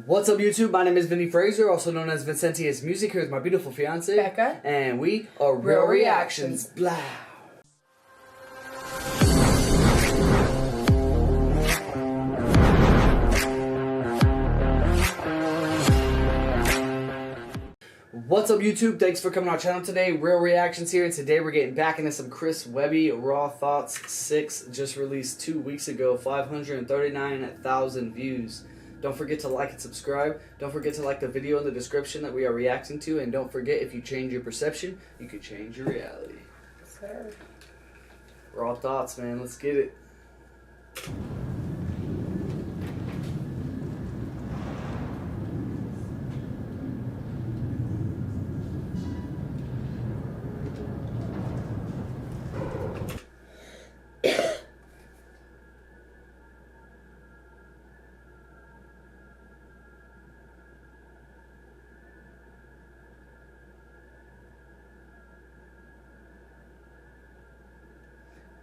What's up, YouTube? My name is Vinny Fraser, also known as Vincentius Music. Here's my beautiful fiance, Becca. And we are Real Reactions. Blah. What's up, YouTube? Thanks for coming on our channel today. Real Reactions here, and today we're getting back into some Webby Raw Thoughts 6, just released 2 weeks ago, 539,000 views. Don't forget to like and subscribe. Don't forget to like the video in the description that we are reacting to, and don't forget, if you change your perception, you can change your reality. Sir. Raw Thoughts, man. Let's get it.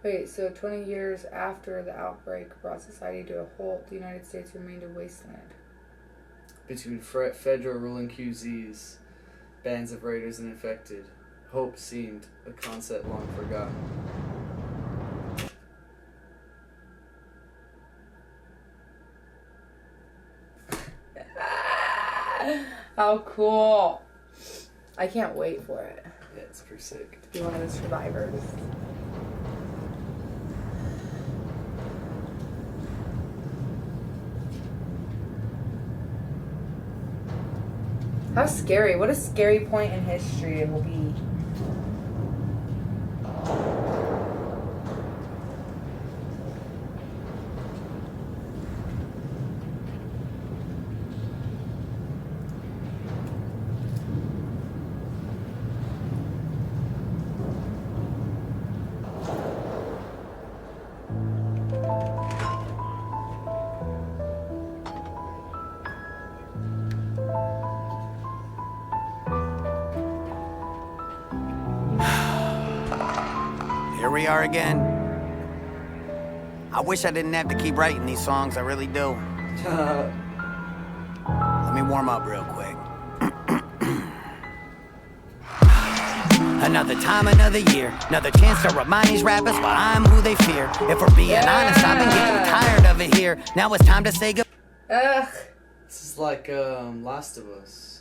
Wait, so 20 years after the outbreak brought society to a halt, the United States remained a wasteland. Between federal ruling QZs, bands of raiders and infected, hope seemed a concept long forgotten. How cool. I can't wait for it. Yeah, it's pretty sick. To be one of the survivors. How scary. What a scary point in history it will be. Here we are again. I wish I didn't have to keep writing these songs, I really do. Let me warm up real quick. Another time, another year, another chance to remind these rappers why I'm who they fear. If we're being honest, I've been getting tired of it here. Now it's time to say goodbye. Ugh. This is like Last of Us.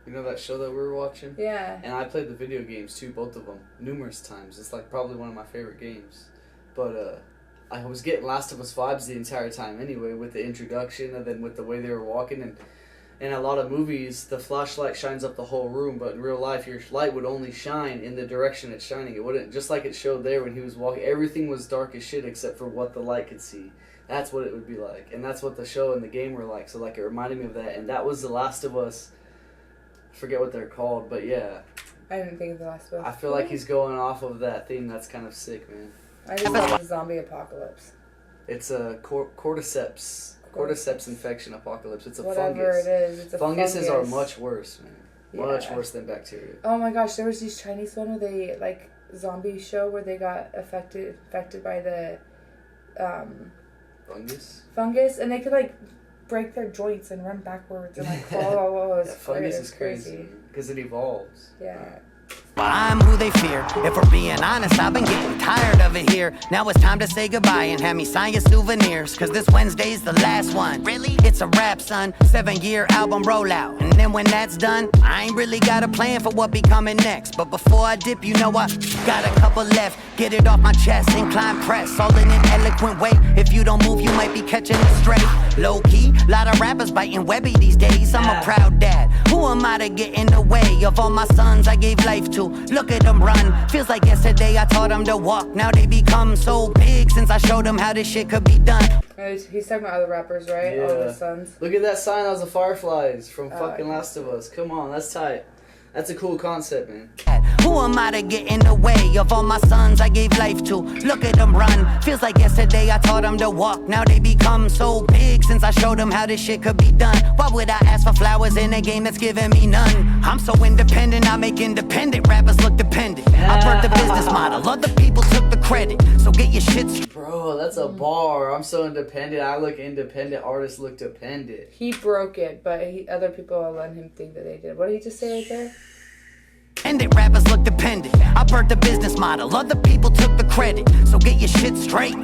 You know that show that we were watching? Yeah. And I played the video games too, both of them, numerous times. It's like probably one of my favorite games. But I was getting Last of Us vibes the entire time anyway, with the introduction and then with the way they were walking. And in a lot of movies, the flashlight shines up the whole room, but in real life, your light would only shine in the direction it's shining. It wouldn't, just like it showed there when he was walking, everything was dark as shit except for what the light could see. That's what it would be like. And that's what the show and the game were like. So like it reminded me of that. And that was The Last of Us. I forget what they're called, but yeah. I didn't think of The Last of Us. I feel like he's going off of that theme. That's kind of sick, man. I just thought it was zombie apocalypse. It's a cordyceps infection apocalypse. It's a Whatever fungus. it is, it's a Funguses fungus. are much worse, man. Much Yeah. worse than bacteria. Oh my gosh, there was this Chinese one where they, like, zombie show where they got affected by the fungus, and they could, like, break their joints and run backwards and, like, crawl. Yeah, fungus is crazy because it evolves. Yeah. I'm who they fear. If we're being honest, I've been getting tired of it here. Now it's time to say goodbye and have me sign your souvenirs, cause this Wednesday's the last one. Really? It's a wrap, son. 7-year album rollout. And then when that's done, I ain't really got a plan for what be coming next. But before I dip, you know I got a couple left. Get it off my chest, incline press, all in an eloquent way. If you don't move, you might be catching it straight. Low key, lot of rappers biting Webby these days. I'm a proud dad. Who am I to get in the way of all my sons I gave life to? Look at them run. Feels like yesterday I taught them to walk. Now they become so big since I showed them how this shit could be done. He's talking about other rappers, right? Yeah. All his sons. Look at that sign. That was the Fireflies from fucking Last of Us. Come on, that's tight. That's a cool concept, man. Who am I to get in the way of all my sons I gave life to? Look at them run. Feels like yesterday I taught them to walk. Now they become so big since I showed them how this shit could be done. Why would I ask for flowers in a game that's giving me none? I'm so independent, I make independent rappers look dependent. I birthed the business model, other people took the credit. So get your shit straight. Bro, that's a bar. I'm so independent. I look independent. Artists look dependent. He broke it, but other people will let him think that they did. What did he just say right there? Independent rappers look dependent. I birthed the business model, other people took the credit. So get your shit straight.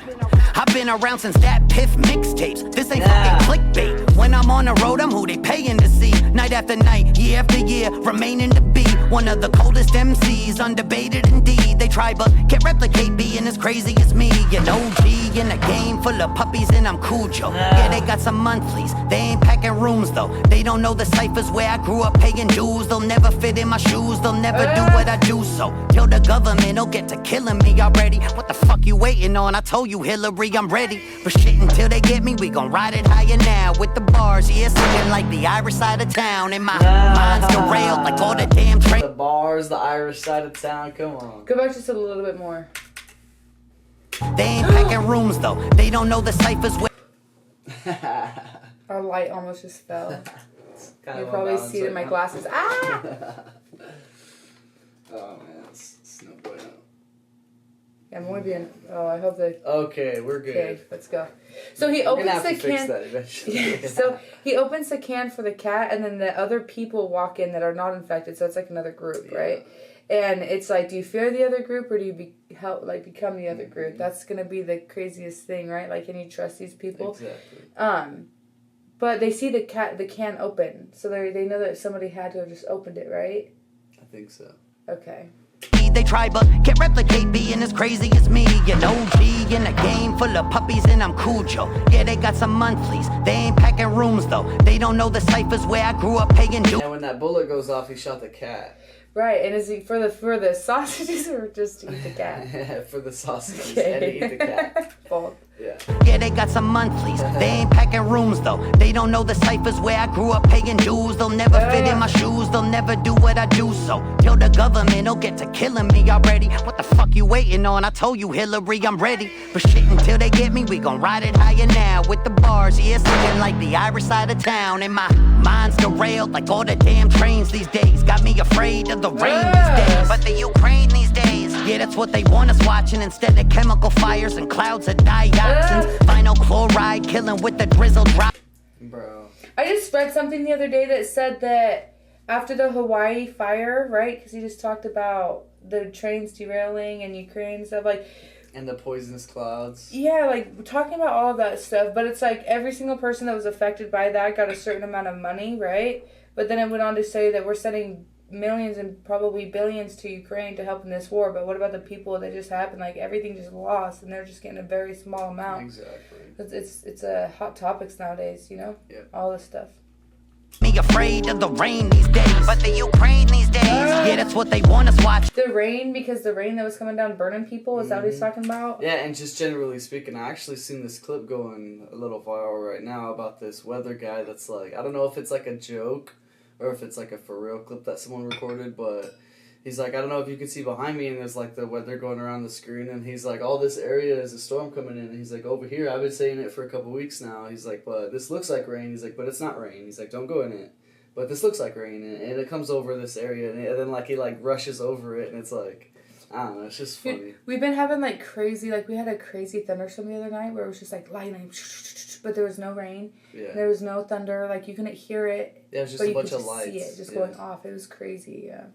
I've been around since that Piff mixtapes. This ain't fucking clickbait. When I'm on the road, I'm who they paying to see. Night after night, year after year, remaining to be one of the coldest MCs, undebated indeed. They try but can't replicate being as crazy as me. An OG in a game full of puppies and I'm Cujo. Yeah, they got some monthlies, they ain't packing rooms though. They don't know the ciphers where I grew up paying dues. They'll never fit in my shoes, they'll never do what I do. So kill the government'll get to killing me already. What the fuck you waiting on? I told you Hillary, I'm ready for shit until they get me. We gon' ride it higher now with the bars. Yeah, singing like the Irish side of town. And my mind's derailed like all the damn trains. The bars, the Irish side of town. Come on. Go back just a little bit more. They ain't packing rooms though. They don't know the ciphers where. Our light almost just fell. You of probably see it in my glasses. Ah! Oh man, it's no bueno. Yeah, I'm only being. Oh, I hope that. Okay, we're good. Okay, let's go. So he We're gonna opens have the to fix can. that eventually. Yeah, so he opens the can for the cat, and then the other people walk in that are not infected. So it's like another group, right? And it's like, do you fear the other group, or do you become the other group? That's gonna be the craziest thing, right? Like, can you trust these people? Exactly. But they see the can open, so they know that somebody had to have just opened it, right? I think so. Okay. They try but can't replicate being as crazy as me. An OG in a game full of puppies and I'm Cujo. Yeah, they got some monthlies, they ain't packing rooms though. They don't know the ciphers where I grew up paying dues. And when that bullet goes off, he shot the cat. Right, and is he for the sausages or just to eat the cat? For the sausages Okay. and to eat the cat. Both. Yeah. Yeah, they got some monthlies, they ain't packing rooms though. They don't know the ciphers where I grew up paying dues. They'll never fit in my shoes, they'll never do what I do. So kill the government'll get to killing me already. What the fuck you waiting on? I told you Hillary, I'm ready for shit until they get me. We gon' ride it higher now with the bars. Yeah, singing like the Irish side of town. And my mind's derailed like all the damn trains these days. Got me afraid of the rain these days. But the Ukraine these days, yeah, that's what they want us watching. Instead of chemical fires and clouds of dioxins. Vinyl chloride killing with the drizzle drop. Bro. I just read something the other day that said that after the Hawaii fire, right? Because he just talked about the trains derailing and Ukraine and stuff, like. And the poisonous clouds. Yeah, like talking about all of that stuff, but it's like every single person that was affected by that got a certain amount of money, right? But then it went on to say that we're sending millions and probably billions to Ukraine to help in this war, but what about the people that just happened? Like everything just lost, and they're just getting a very small amount. Exactly. It's a hot topics nowadays, you know. Yeah. All this stuff. Me afraid of the rain these days, but the Ukraine these days, yeah, that's what they want us watch. The rain, because the rain that was coming down burning people, is that what he's talking about? Yeah, and just generally speaking, I actually seen this clip going a little viral right now about this weather guy that's like, I don't know if it's like a joke or if it's like a for real clip that someone recorded, but he's like, I don't know if you can see behind me, and there's like the weather going around the screen, and he's like, all this area is a storm coming in, and he's like, over here, I've been saying it for a couple weeks now. He's like, but this looks like rain. He's like, but it's not rain. He's like, don't go in it. But this looks like rain, and it comes over this area, and then like he like rushes over it, and it's like, I don't know, it's just funny. Dude, we've been having like crazy, like we had a crazy thunderstorm the other night where it was just like lightning, but there was no rain. Yeah. There was no thunder, like you couldn't hear it. Yeah, it was just but a bunch you of could just lights. see it just going off. It was crazy, yeah.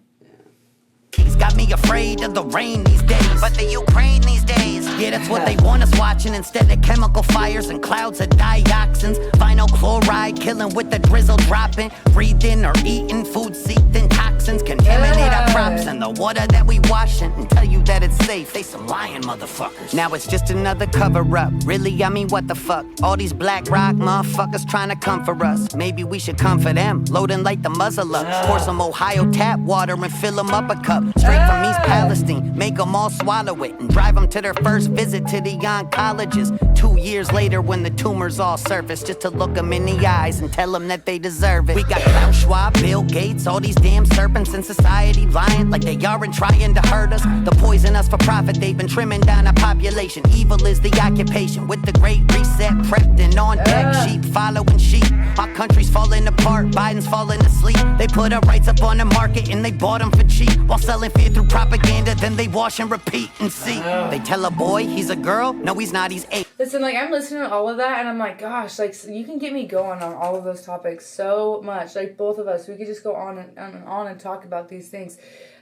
He's got me afraid of the rain these days, but the Ukraine these days, yeah, that's what they want us watching. Instead of chemical fires and clouds of dioxins, vinyl chloride killing with the drizzle dropping. Breathing or eating food seeped in toxins, contaminate our crops and the water that we washing, and tell you that it's safe. They some lying motherfuckers. Now it's just another cover up. Really, I mean, what the fuck? All these black rock motherfuckers trying to come for us. Maybe we should come for them. Loading like the muzzle up. Pour some Ohio tap water and fill them up a cup. Straight from East Palestine, make them all swallow it and drive them to their first visit to the oncologist. 2 years later when the tumors all surface, just to look them in the eyes and tell them that they deserve it. We got Klaus Schwab, Bill Gates, all these damn serpents in society lying like they aren't trying to hurt us. The poison us for profit, they've been trimming down our population. Evil is the occupation with the great reset prepped and on deck. Sheep following sheep, our country's falling apart, Biden's falling asleep. They put our rights up on the market and they bought them for cheap, while selling fear through propaganda, then they wash and repeat and see. They tell a boy he's a girl, no he's not, he's 8. Listen, like, I'm listening to all of that, and I'm like, gosh, like, you can get me going on all of those topics so much. Like, both of us, we could just go on and talk about these things.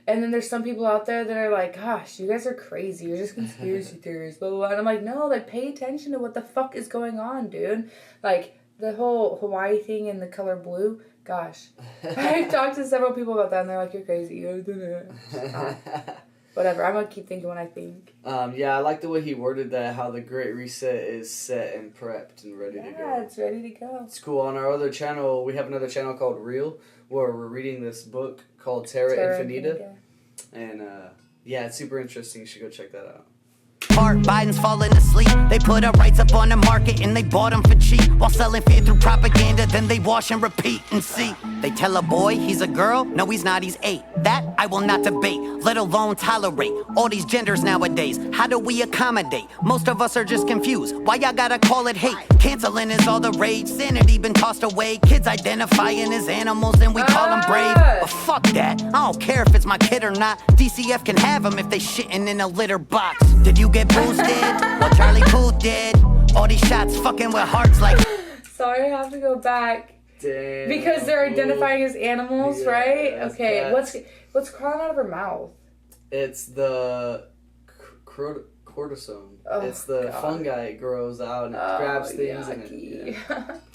And then there's some people out there that are like, gosh, you guys are crazy. You're just conspiracy theories, blah, blah, blah. And I'm like, no, like, pay attention to what the fuck is going on, dude. Like, the whole Hawaii thing and the color blue, gosh. I talked to several people about that, and they're like, you're crazy. Whatever, I'm going to keep thinking what I think. Yeah, I like the way he worded that, how the Great Reset is set and prepped and ready to go. Yeah, it's ready to go. It's cool. On our other channel, we have another channel called Real, where we're reading this book called Terra Infinita. And, yeah, it's super interesting. You should go check that out. Biden's falling asleep. They put our rights up on the market and they bought them for cheap, while selling fear through propaganda, then they wash and repeat and see. They tell a boy he's a girl, no he's not, he's 8. That I will not debate, let alone tolerate. All these genders nowadays, how do we accommodate? Most of us are just confused, why y'all gotta call it hate? Canceling is all the rage, sanity been tossed away. Kids identifying as animals and we call them brave. But fuck that, I don't care if it's my kid or not. DCF can have them if they shitting in a litter box. Did you get boosted? What Charlie Puth did? All these shots fucking with hearts like. Sorry, I have to go back. Damn. Because they're identifying as animals, Yeah, right? Okay, that's... what's crawling out of her mouth? It's the cortisone. Oh, it's the fungi it grows out and it grabs things and it,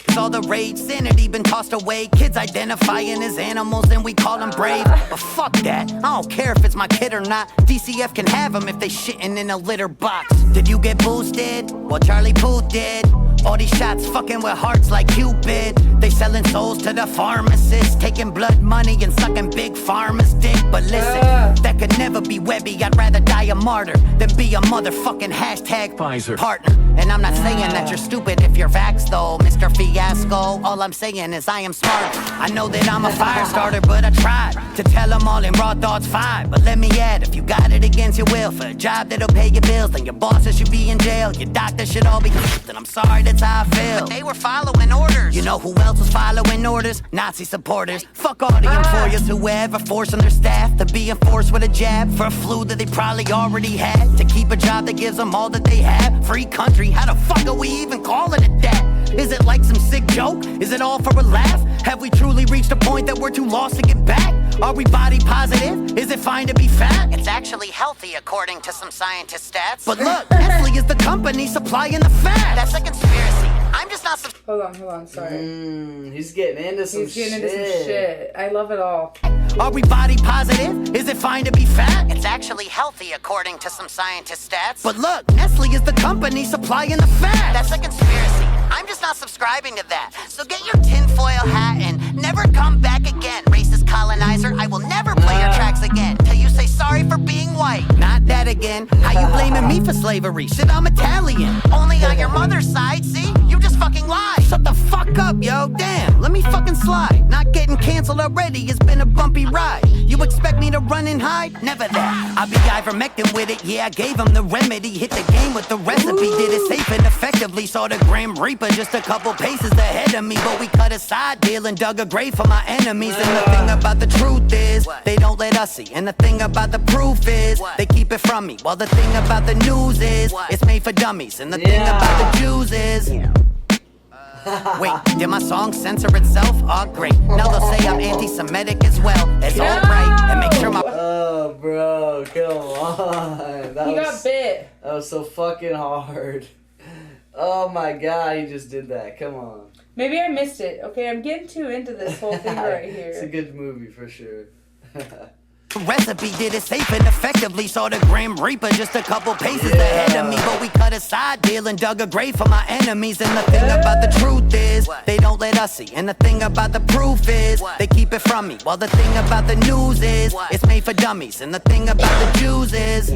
It's all the rage, sanity been tossed away. Kids identifying as animals and we call them brave. But fuck that, I don't care if it's my kid or not. DCF can have them if they shitting in a litter box. Did you get boosted? Well, Charlie Puth did. All these shots fucking with hearts like Cupid. They selling souls to the pharmacists, taking blood money and sucking big pharma's dick. But listen, that could never be Webby. I'd rather die a martyr than be a motherfucking hashtag Pfizer partner. And I'm not saying that you're stupid if you're vaxxed though, Mr. Fiasco. All I'm saying is I am smart. I know that I'm a fire starter, but I tried to tell them all in raw thoughts 5. But let me add, if you got it against your will for a job that'll pay your bills, then your bosses should be in jail, your doctor should all be and I'm sorry that's how I feel. But they were following orders. You know who else was following orders? Nazi supporters. Fuck all the employers who were ever forcing their staff to be enforced with a jab for a flu that they probably already had, to keep a job that gives them all that they have. Free country, how the fuck are we even calling it that? Is it like some sick joke? Is it all for a laugh? Have we truly reached a point that we're too lost to get back? Are we body positive? Is it fine to be fat? It's actually healthy according to some scientist stats. But look, Nestle is the company supplying the fat. That's a conspiracy. I'm just not. Hold on, sorry. He's getting into some shit. I love it all. Are we body positive? Is it fine to be fat? It's actually healthy according to some scientist stats. But look, Nestle is the company supplying the fat. That's a conspiracy. I'm just not subscribing to that. So get your tinfoil hat and never come back again. Racist colonizer, I will never play your tracks again till you say sorry for being white. Not that again. How you blaming me for slavery? Shit, I'm Italian. Only on your mother's side, see? You just fucking lied. Shut the fuck up, yo. Damn, let me fucking slide. Not getting canceled already, it's been a bumpy ride. You expect me to run and hide? Never that. I be ivermectin with it, yeah, I gave him the remedy. Hit the game with the recipe, did it safe and effectively. Saw the Grim Reaper just a couple paces ahead of me, but we cut a side deal and dug a grave for my enemies. And the thing about the truth is, they don't let us see. And the thing about the proof is, they keep it from me. While the thing about the news is, it's made for dummies. And the thing about the Jews is... Wait, did my song censor itself? Oh, great. Now they'll say I'm anti-Semitic as well. It's alright. And make sure my... Oh, bro, come on. He got bit. That was so fucking hard. Oh my god, he just did that. Come on. Maybe I missed it. Okay, I'm getting too into this whole thing right here. It's a good movie for sure. Recipe did it safe and effectively. Saw the Grim Reaper just a couple paces ahead of me, but we cut a side deal and dug a grave for my enemies. And the thing about the truth is they don't let us see, and the thing about the proof is they keep it from me. While the thing about the news is it's made for dummies, and the thing about the Jews is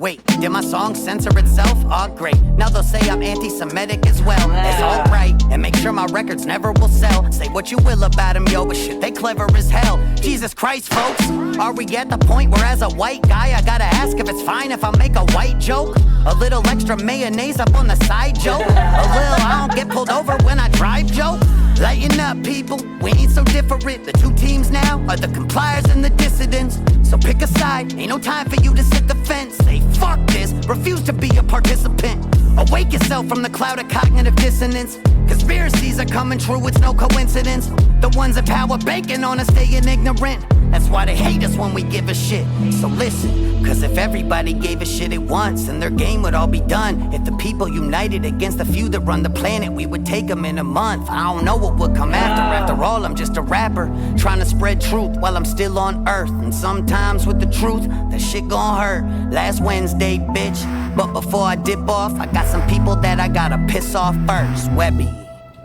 wait, did my song censor itself? Oh great, now they'll say I'm anti-Semitic as well. It's alright, and make sure my records never will sell. Say what you will about them, yo, but shit, they clever as hell. Jesus Christ, folks, are we at the point where as a white guy I gotta ask if it's fine if I make a white joke? A little extra mayonnaise up on the side joke? A little I don't get pulled over when I drive joke? Lighten up, people, we ain't so different. The two teams now are the compliers and the dissidents. So pick a side, ain't no time for you to sit the fence. Say fuck this, refuse to be a participant. Awake yourself from the cloud of cognitive dissonance. Conspiracies are coming true, it's no coincidence. The ones in power banking on us staying ignorant. That's why they hate us when we give a shit. So listen, cause if everybody gave a shit at once, then their game would all be done. If the people united against the few that run the planet, we would take them in a month. I don't know what would come after. After all, I'm just a rapper, trying to spread truth while I'm still on earth. And sometimes with the truth, that shit gon' hurt. Last Wednesday, bitch. But before I dip off, I got some people that I gotta piss off first. Webby,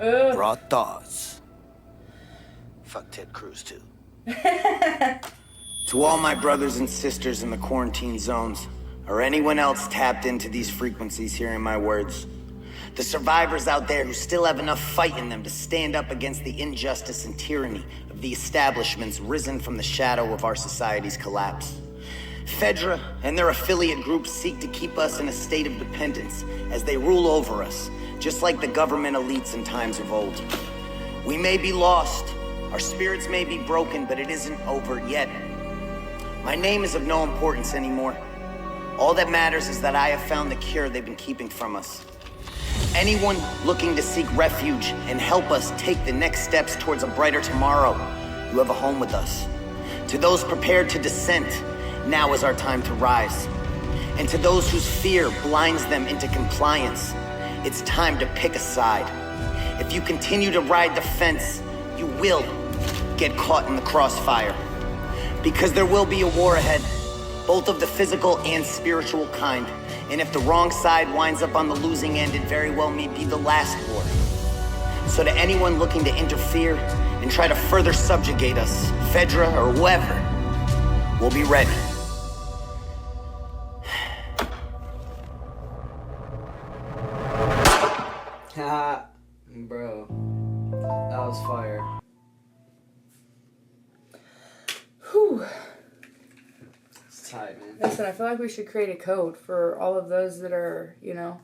raw thoughts. Fuck Ted Cruz too. To all my brothers and sisters in the quarantine zones, or anyone else tapped into these frequencies hearing my words, the survivors out there who still have enough fight in them to stand up against the injustice and tyranny of the establishments risen from the shadow of our society's collapse. Fedra and their affiliate groups seek to keep us in a state of dependence as they rule over us, just like the government elites in times of old. We may be lost, our spirits may be broken, but it isn't over yet. My name is of no importance anymore. All that matters is that I have found the cure they've been keeping from us. Anyone looking to seek refuge and help us take the next steps towards a brighter tomorrow, you have a home with us. To those prepared to dissent, now is our time to rise. And to those whose fear blinds them into compliance, it's time to pick a side. If you continue to ride the fence, you will get caught in the crossfire. Because there will be a war ahead, both of the physical and spiritual kind. And if the wrong side winds up on the losing end, it very well may be the last war. So to anyone looking to interfere and try to further subjugate us, Fedra or whoever, we'll be ready. Ha, bro, that was fire. Whew. It's tight, man. Listen, I feel like we should create a code for all of those that are, you know,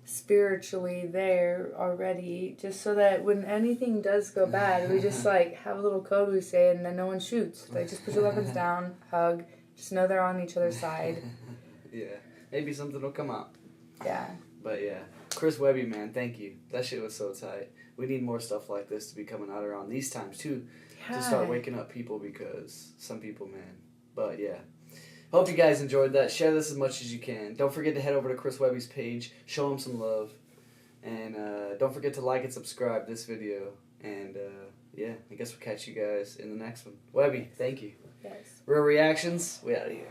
spiritually there already, just so that when anything does go bad, we just like have a little code we say and then no one shoots. Like, just put your weapons down, hug, just know they're on each other's side. Yeah, maybe something will come out. Yeah. But yeah, Chris Webby, man, thank you. That shit was so tight. We need more stuff like this to be coming out around these times too, to start waking up people, because some people, man. But yeah, hope you guys enjoyed that. Share this as much as you can. Don't forget to head over to Chris Webby's page, show him some love, and don't forget to like and subscribe this video. And yeah, I guess we'll catch you guys in the next one. Webby, thank you. Yes. Real reactions, we out of here.